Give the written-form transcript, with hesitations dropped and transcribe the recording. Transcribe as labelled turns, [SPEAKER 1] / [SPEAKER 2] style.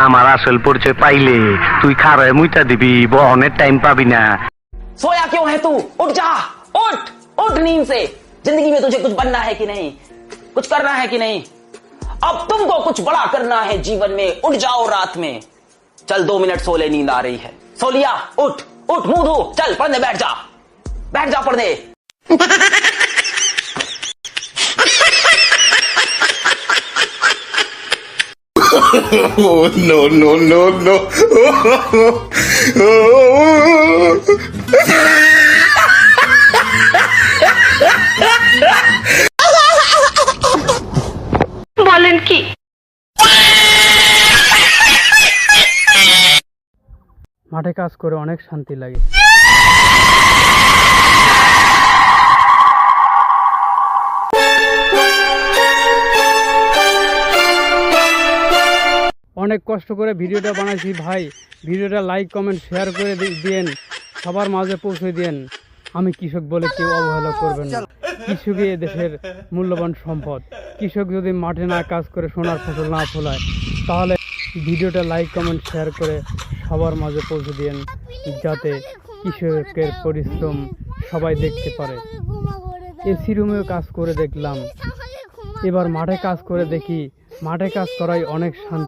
[SPEAKER 1] আমার আসল পরিচয় পাইলে তুই খারায় মুইটা দিবি, বহনের টাইম পাবি না।
[SPEAKER 2] सोया क्यों है तू? उठ जा, उठ उठ नींद से। जिंदगी में तुझे कुछ बनना है कि नहीं, कुछ करना है कि नहीं? अब तुमको कुछ बड़ा करना है जीवन में। उठ जाओ रात में, चल 2 मिनट सो ले, नींद आ रही है। सो लिया? उठ उठ, मुंह धो, चल पढ़ने बैठ जा, बैठ जा पढ़ने।
[SPEAKER 3] Oh, no, no, no, no.
[SPEAKER 4] বলেন কি?
[SPEAKER 5] মাঠে কাজ করে অনেক শান্তি লাগে। অনেক কষ্ট করে ভিডিওটা বানাইছি ভাই, ভিডিওটা লাইক কমেন্ট শেয়ার করে দিয়েন, সবার মাঝে পৌঁছে দিয়েন। আমি কৃষক বলে কেউ অবহেলা করবেন না। কৃষকই দেশের মূল্যবান সম্পদ। কৃষক যদি মাঠে না কাজ করে সোনার ফসল না ফলায়, তাহলে ভিডিওটা লাইক কমেন্ট শেয়ার করে সবার মাঝে পৌঁছে দিয়েন, যাতে কৃষকের পরিশ্রম সবাই দেখতে পারে। এসি রুমেও কাজ করে দেখলাম, এবার মাঠে কাজ করে দেখি। মাঠে কাজ করাই অনেক শান্তি।